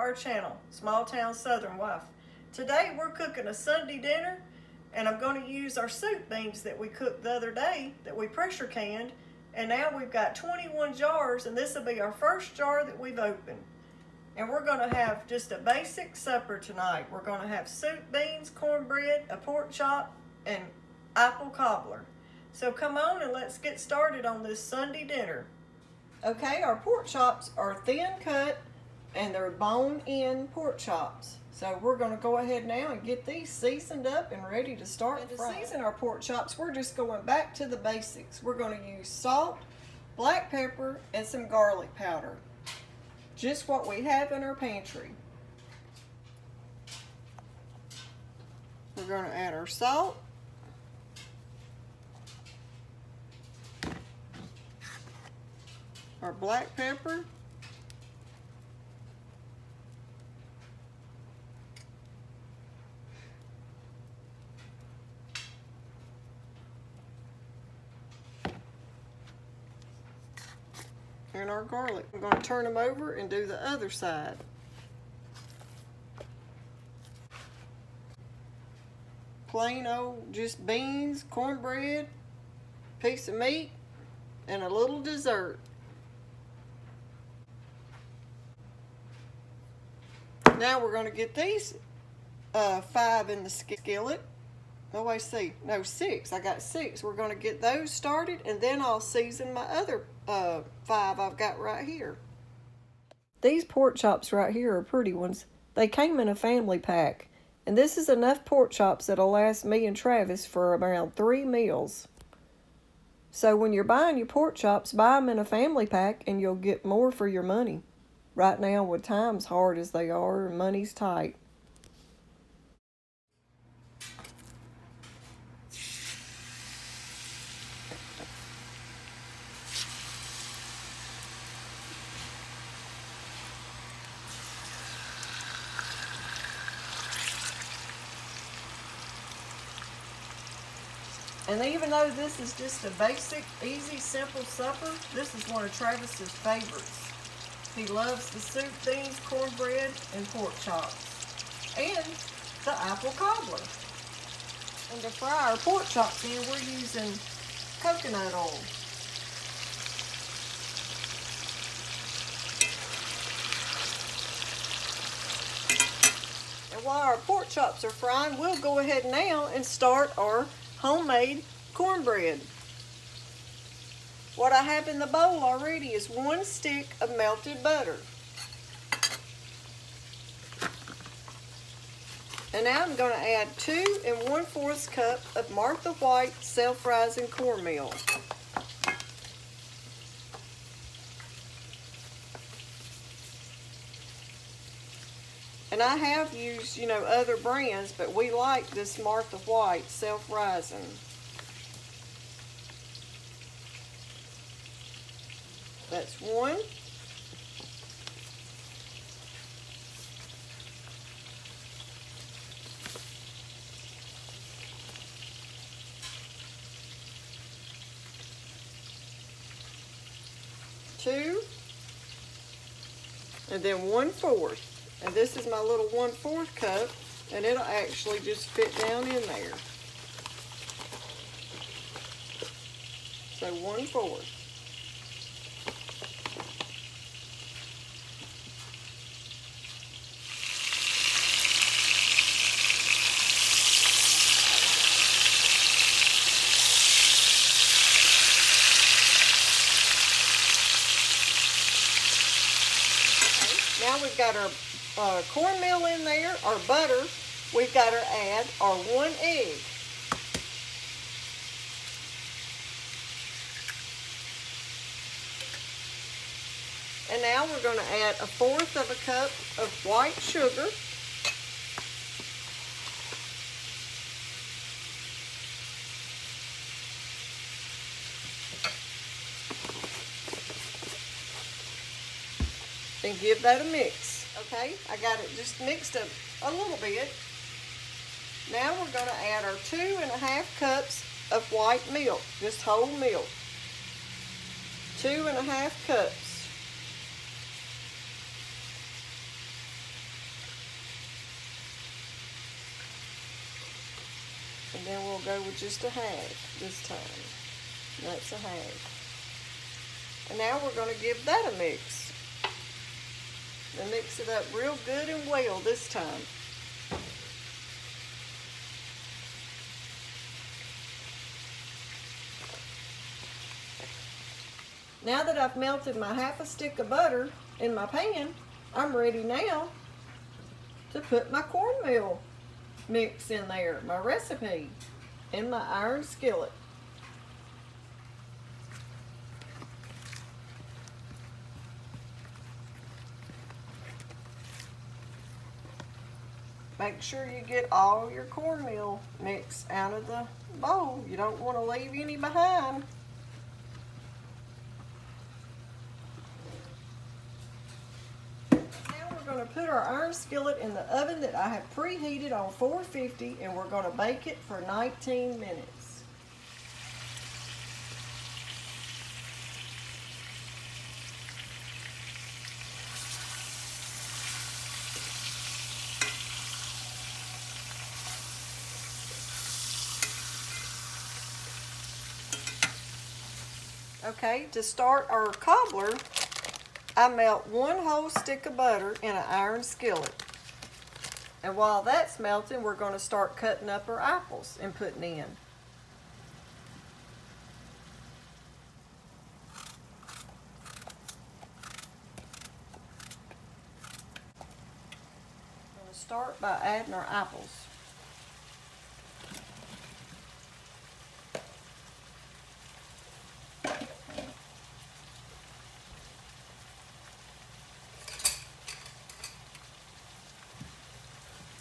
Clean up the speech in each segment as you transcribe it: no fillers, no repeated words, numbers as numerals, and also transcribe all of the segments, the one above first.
our channel, Small Town Southern Wife. Today we're cooking a Sunday dinner, and I'm going to use our soup beans that we cooked the other day that we pressure canned, and now we've got 21 jars, and this will be our first jar that we've opened. And we're going to have just a basic supper tonight. We're going to have soup beans, cornbread, a pork chop, and apple cobbler. So come on and let's get started on this Sunday dinner. Okay, our pork chops are thin cut and they're bone-in pork chops. So we're going to go ahead now and get these seasoned up and ready to start. And to season our pork chops, we're just going back to the basics. We're going to use salt, black pepper, and some garlic powder. Just what we have in our pantry. We're going to add our salt. Our black pepper. And our garlic. I'm going to turn them over and do the other side. Plain old just beans, cornbread, piece of meat, and a little dessert. Now we're going to get these 5 in the skillet. Oh, I see. No, 6. I got 6. We're going to get those started, and then I'll season my other 5 I've got right here. These pork chops right here are pretty ones. They came in a family pack, and this is enough pork chops that'll last me and Travis for around 3 meals. So when you're buying your pork chops, buy them in a family pack, and you'll get more for your money. Right now, with times hard as they are, and money's tight. And even though this is just a basic, easy, simple supper, this is one of Travis's favorites. He loves the soup, beans, cornbread, and pork chops. And the apple cobbler. And to fry our pork chops in, we're using coconut oil. And while our pork chops are frying, we'll go ahead now and start our homemade cornbread. What I have in the bowl already is 1 stick of melted butter. And now I'm going to add 2 1/4 cup of Martha White self-rising cornmeal. And I have used, other brands, but we like this Martha White self-rising. That's 1. Two. And then 1/4. And this is my little 1/4 cup, and it'll actually just fit down in there. So 1/4. Now we've got our cornmeal in there, our butter. We've got to add our 1 egg. And now we're going to add 1/4 cup of white sugar. And give that a mix. Okay, I got it just mixed up a little bit. Now we're going to add our 2½ cups of white milk, just whole milk. 2½ cups. And then we'll go with just a half this time. That's a half. And now we're going to give that a mix. And mix it up real good and well this time. Now that I've melted my half a stick of butter in my pan, I'm ready now to put my cornmeal mix in there, my recipe, in my iron skillet. Make sure you get all your cornmeal mix out of the bowl. You don't want to leave any behind. Now we're going to put our iron skillet in the oven that I have preheated on 450, and we're going to bake it for 19 minutes. Okay, to start our cobbler, I melt 1 whole stick of butter in an iron skillet. And while that's melting, we're going to start cutting up our apples and putting in. We're going to start by adding our apples.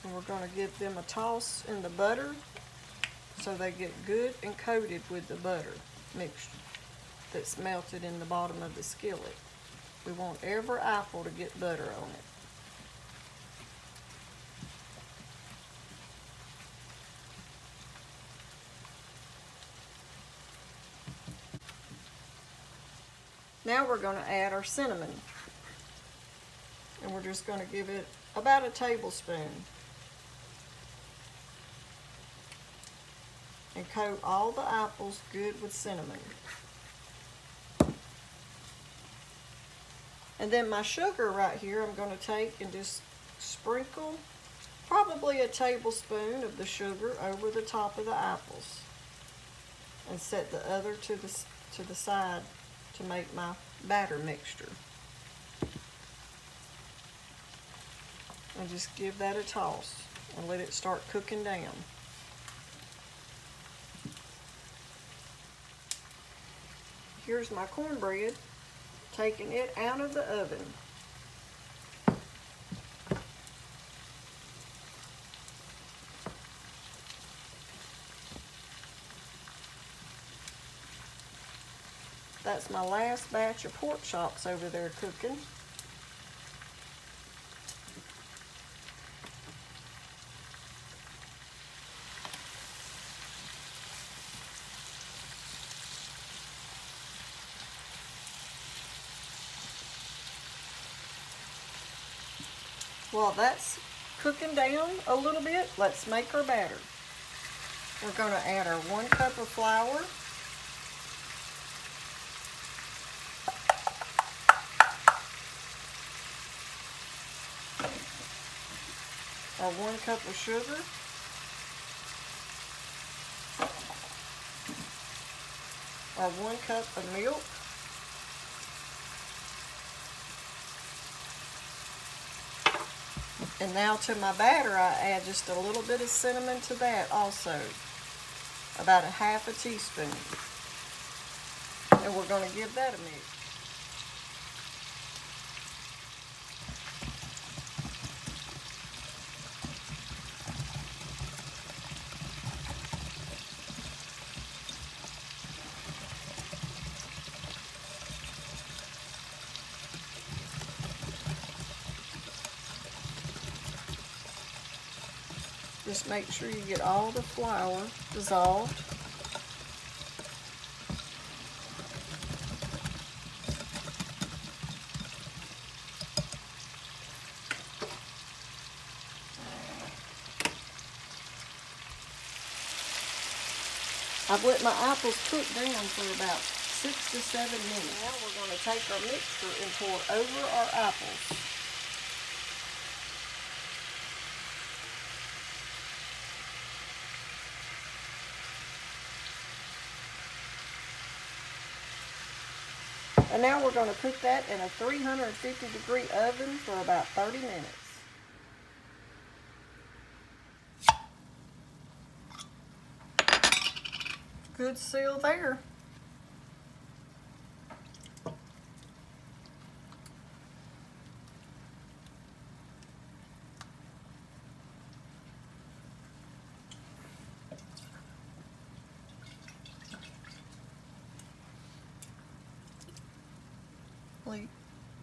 And we're going to give them a toss in the butter so they get good and coated with the butter mixture that's melted in the bottom of the skillet. We want every apple to get butter on it. Now we're going to add our cinnamon. And we're just going to give it about a tablespoon. And coat all the apples good with cinnamon. And then my sugar right here, I'm going to take and just sprinkle probably a tablespoon of the sugar over the top of the apples. And set the other to the side to make my batter mixture. And just give that a toss and let it start cooking down. Here's my cornbread, taking it out of the oven. That's my last batch of pork chops over there cooking. While that's cooking down a little bit, let's make our batter. We're going to add our 1 cup of flour, our 1 cup of sugar, our 1 cup of milk, and now to my batter I add just a little bit of cinnamon to that also, about a half a teaspoon, and we're going to give that a mix. Just make sure you get all the flour dissolved. I've let my apples cook down for about 6 to 7 minutes. Now we're going to take our mixture and pour over our apples. And now we're going to put that in a 350-degree oven for about 30 minutes. Good seal there.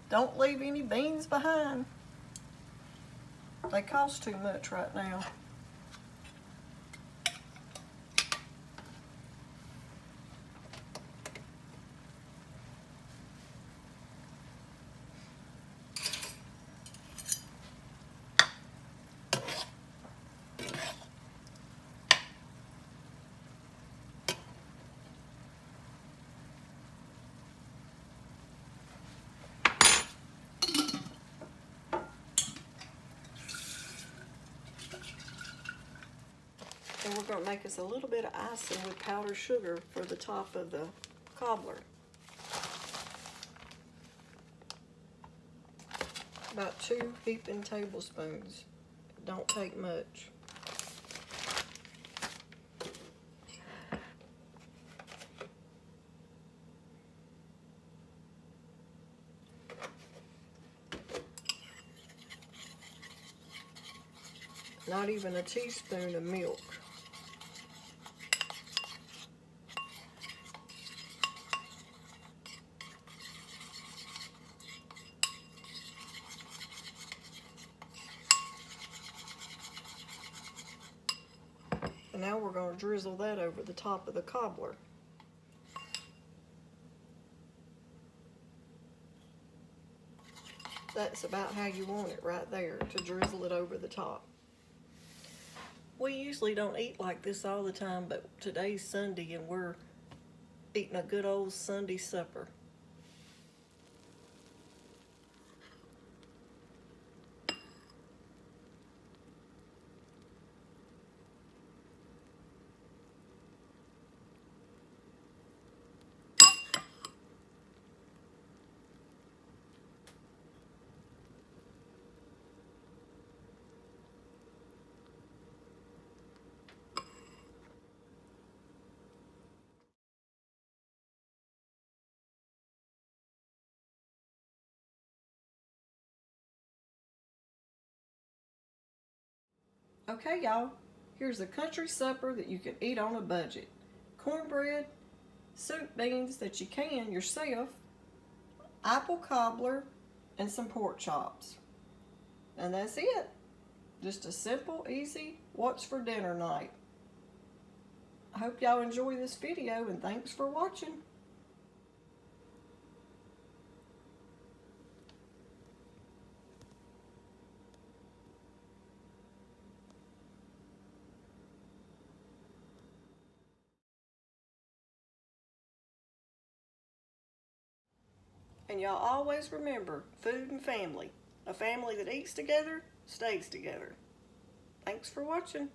Don't leave any beans behind. They cost too much right now. And we're going to make us a little bit of icing with powdered sugar for the top of the cobbler. About 2 heaping tablespoons. It don't take much. Not even a teaspoon of milk. And now we're going to drizzle that over the top of the cobbler. That's about how you want it right there, to drizzle it over the top. We usually don't eat like this all the time, but today's Sunday and we're eating a good old Sunday supper. Okay, y'all, here's a country supper that you can eat on a budget. Cornbread, soup beans that you can yourself, apple cobbler, and some pork chops. And that's it. Just a simple, easy, what's for dinner night. I hope y'all enjoy this video and thanks for watching. And y'all always remember, food and family. A family that eats together, stays together. Thanks for watching.